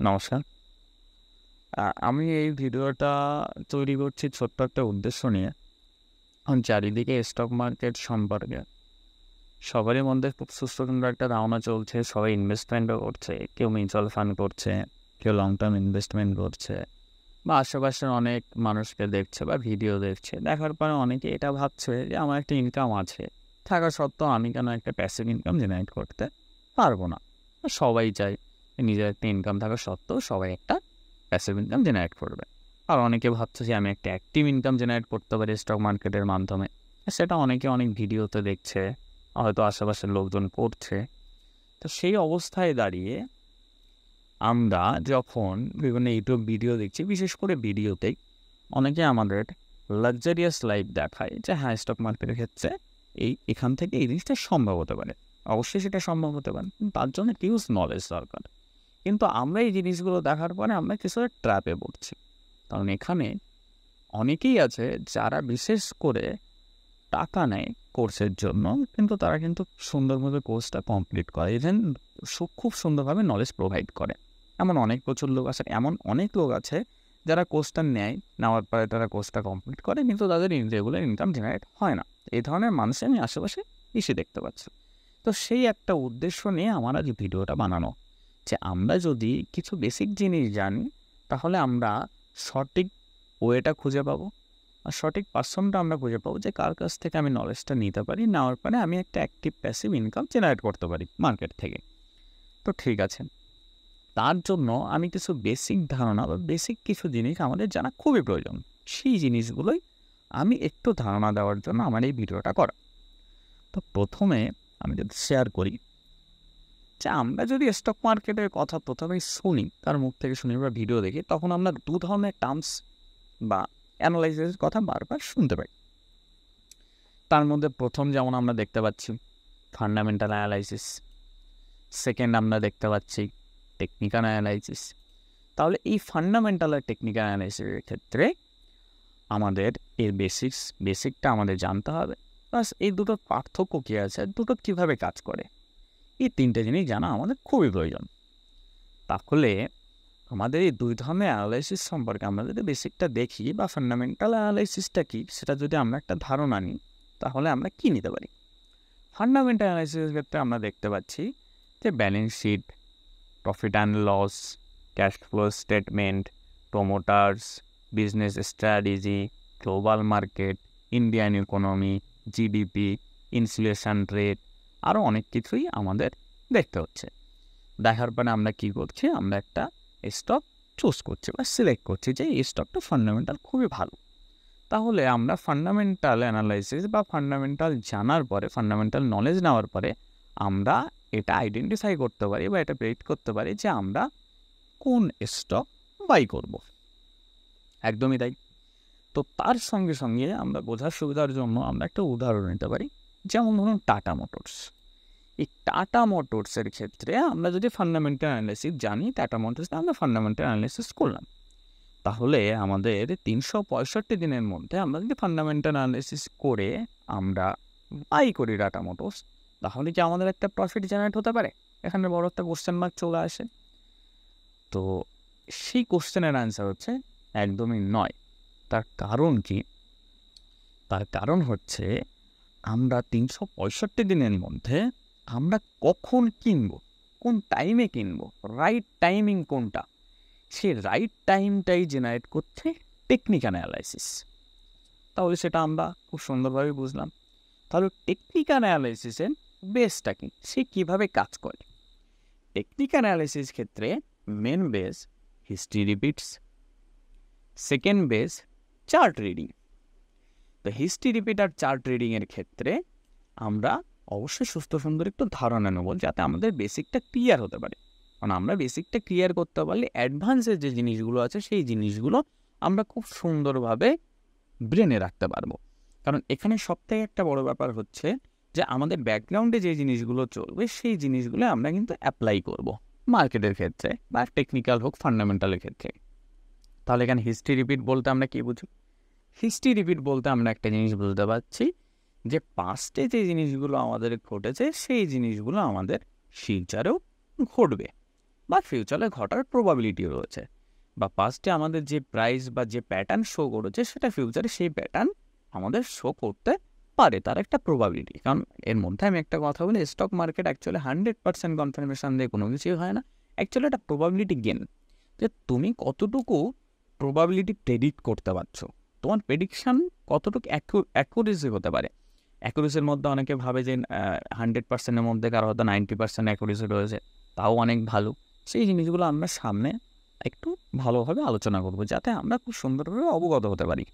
নমস্কার। আমি এই ভিডিওটা তৈরি করছি ছোট্ট একটা উদ্দেশ্য নিয়ে। এখন চারিদিকে স্টক মার্কেট সম্পর্কে সবারই মধ্যে খুব সুন্দর একটা ধারণা চলছে। সবাই ইনভেস্টমেন্টও করছে। কেউ মিউচুয়াল ফান্ড করছে, কেউ লং টার্ম ইনভেস্টমেন্ট করছে বা আশেপাশের অনেক মানুষকে দেখছে বা ভিডিও দেখছে। দেখার পরে অনেকে এটা ভাবছে যে আমার একটা ইনকাম আছে। থাকা সত্ত্বেও আমি কেন একটা প্যাসিভ ইনকাম জেনারেট করতে পারবো না? সবাই চায় নিজের একটা ইনকাম থাকা সত্ত্বেও সবাই একটা প্যাসিভ ইনকাম জেনারেট করবে। আর অনেকে ভাবছে যে আমি একটা অ্যাক্টিভ ইনকাম জেনারেট করতে পারি স্টক মার্কেটের মাধ্যমে। সেটা অনেকে অনেক ভিডিওতে দেখছে, হয়তো আশেপাশের লোকজন করছে। তো সেই অবস্থায় দাঁড়িয়ে আমরা যখন বিভিন্ন ইউটিউব ভিডিও দেখছি, বিশেষ করে ভিডিওতেই অনেকে আমাদের লাক্সারিয়াস লাইফ দেখায় যে হ্যাঁ, স্টক মার্কেটের ক্ষেত্রে এখান থেকে এই জিনিসটা সম্ভব হতে পারে। অবশ্যই সেটা সম্ভব হতে পারে, কিন্তু তার জন্য হিউজ নলেজ দরকার। কিন্তু আমরা এই জিনিসগুলো দেখার পরে আমরা কিছু ট্র্যাপে পড়ছি। কারণ এখানে অনেকেই আছে যারা বিশেষ করে টাকা নেয় কোর্সের জন্য, কিন্তু তারা কিন্তু সুন্দরভাবে কোর্সটা কমপ্লিট করে, ইভেন খুব সুন্দরভাবে নলেজ প্রোভাইড করে। এমন প্রচুর লোক আছে, এমন অনেক লোক আছে যারা কোর্সটা নেওয়ার পরে তারা কোর্সটা কমপ্লিট করে, কিন্তু তাদের রেগুলার ইনকাম জেনারেট হয় না। এই ধরনের মানুষ আমি আশেপাশে বেশি দেখতে পাচ্ছি। তো সেই একটা উদ্দেশ্য নিয়ে আমার আজ ভিডিওটা বানানো, যে আমরা যদি কিছু বেসিক জিনিস জানি তাহলে আমরা সঠিক ওয়েটা খুঁজে পাবো, আর সঠিক পার্সনটা আমরা খুঁজে পাবো যে কার কাছ থেকে আমি নলেজটা নিতে পারি, নেওয়ার পরে আমি একটা অ্যাক্টিভ প্যাসিভ ইনকাম জেনারেট করতে পারি মার্কেট থেকে। তো ঠিক আছে, তার জন্য আমি কিছু বেসিক ধারণা বা বেসিক কিছু জিনিস আমাদের জানা খুবই প্রয়োজন। সেই জিনিসগুলোই আমি একটু ধারণা দেওয়ার জন্য আমার এই ভিডিওটা করা। তো প্রথমে আমি যদি শেয়ার করি যে আমরা যদি স্টক মার্কেটের কথা প্রথমেই শুনি, তার মুখ থেকে শুনি বা ভিডিও দেখি, তখন আমরা দু ধরনের টার্মস বা অ্যানালাইসিসের কথা বারবার শুনতে পাই। তার মধ্যে প্রথম যেমন আমরা দেখতে পাচ্ছি ফান্ডামেন্টাল অ্যানালাইসিস, সেকেন্ড আমরা দেখতে পাচ্ছি টেকনিক্যাল অ্যানালাইসিস। তাহলে এই ফান্ডামেন্টাল আর টেকনিক্যাল অ্যানালাইসিসের ক্ষেত্রে আমাদের এর বেসিকটা আমাদের জানতে হবে, প্লাস এই দুটোর পার্থক্য কী আছে, দুটো কীভাবে কাজ করে, এই তিনটে জিনিস জানা আমাদের খুবই প্রয়োজন। তাহলে আমাদের এই দুই ধরনের অ্যানালাইসিস সম্পর্কে আমরা যদি বেসিকটা দেখি বা ফান্ডামেন্টাল অ্যানালাইসিসটা কী সেটা যদি আমরা একটা ধারণা নিই, তাহলে আমরা কী নিতে পারি। ফান্ডামেন্টাল অ্যানালাইসিসের ক্ষেত্রে আমরা দেখতে পাচ্ছি যে balance sheet, profit and loss, cash flow statement, promoters, business strategy, global market, Indian economy, GDP, inflation rate, আরও অনেক কিছুই আমাদের দেখতে হচ্ছে। দেখার পরে আমরা কী করছি, আমরা একটা স্টক চুজ করছি বা সিলেক্ট করছি যে এই স্টকটা ফান্ডামেন্টাল খুবই ভালো। তাহলে আমরা ফান্ডামেন্টাল অ্যানালাইসিস বা ফান্ডামেন্টাল জানার পরে, ফান্ডামেন্টাল নলেজ নেওয়ার পরে আমরা এটা আইডেন্টিফাই করতে পারি বা এটা প্রেডিক্ট করতে পারি যে আমরা কোন স্টক বাই করব। একদমই তাই। তো তার সঙ্গে সঙ্গে আমরা বোঝার সুবিধার জন্য আমরা একটা উদাহরণ নিতে পারি, যেমন ধরুন টাটা মোটরস। এই টাটা মোটরসের ক্ষেত্রে আমরা যদি ফান্ডামেন্টাল অ্যানালাইসিস জানি, টাটা মোটরসে আমরা ফান্ডামেন্টাল অ্যানালাইসিস করলাম, তাহলে আমাদের 365 দিনের মধ্যে আমরা যদি ফান্ডামেন্টাল অ্যানালাইসিস করে আমরা বাই করি টাটা মোটরস, তাহলে কি আমাদের একটা প্রফিট জেনারেট হতে পারে? এখানে বড় একটা কোশ্চেন মার্ক চলে আসে। তো সেই কোশ্চেনের অ্যান্সার হচ্ছে একদমই নয়। তার কারণ কি? তার কারণ হচ্ছে আমরা 365 দিনের মধ্যে আমরা কখন কিনবো, কোন টাইমে কিনবো, রাইট টাইমিং কোনটা, সেই রাইট টাইমটাই জেনারেট করছে টেকনিক্যাল অ্যানালাইসিস। তাহলে সেটা আমরা খুব সুন্দরভাবে বুঝলাম। তাহলে টেকনিক্যাল অ্যানালাইসিসের বেসটা কি, সে কীভাবে কাজ করে? টেকনিক্যাল অ্যানালাইসিস ক্ষেত্রে main base history repeats, second base chart reading. তো হিস্ট্রি রিপিট আর চার্ট রিডিংয়ের ক্ষেত্রে আমরা অবশ্যই সুস্থ সুন্দর একটু ধারণা নেব, যাতে আমাদের বেসিকটা ক্লিয়ার হতে পারে। কারণ আমরা বেসিকটা ক্লিয়ার করতে পারলে অ্যাডভান্সের যে জিনিসগুলো আছে সেই জিনিসগুলো আমরা খুব সুন্দরভাবে ব্রেনে রাখতে পারবো। কারণ এখানে সবথেকে একটা বড় ব্যাপার হচ্ছে যে আমাদের ব্যাকগ্রাউন্ডে যে জিনিসগুলো চলবে সেই জিনিসগুলো আমরা কিন্তু অ্যাপ্লাই করব মার্কেটের ক্ষেত্রে বা টেকনিক্যাল হোক ফান্ডামেন্টালের ক্ষেত্রে। তাহলে এখানে হিস্ট্রি রিপিট বলতে আমরা কী বুঝি? হিস্ট্রি রিপিট বলতে আমরা একটা জিনিস বুঝতে পারছি যে পাস্টে যে জিনিসগুলো আমাদের ঘটেছে সেই জিনিসগুলো আমাদের ফিউচারেও ঘটবে। বা ফিউচারে ঘটার প্রবাবিলিটি রয়েছে, বা পাস্টে আমাদের যে প্রাইস বা যে প্যাটার্ন শো করেছে সেটা ফিউচারে সেই প্যাটার্ন আমাদের শো করতে পারে, তার একটা প্রবাবিলিটি। কারণ এর মধ্যে আমি একটা কথা বলি, স্টক মার্কেট অ্যাকচুয়ালি 100% কনফার্মেশন দিয়ে কোনো কিছুই হয় না, অ্যাকচুয়ালি একটা প্রবাবিলিটি গেম, যে তুমি কতটুকু প্রবাবিলিটি প্রেডিক্ট করতে পারছো, তোমার প্রেডিকশান কতটুকু অ্যাকুরেসি হতে পারে। অ্যাকুরেসির মধ্যে অনেকে ভাবে যে 100%-এর মধ্যে কারো হয়তো 90% অ্যাকুরেসি রয়েছে, তাও অনেক ভালো। সেই জিনিসগুলো আমরা সামনে একটু ভালোভাবে আলোচনা করবো, যাতে আমরা খুব সুন্দরভাবে অবগত হতে পারি।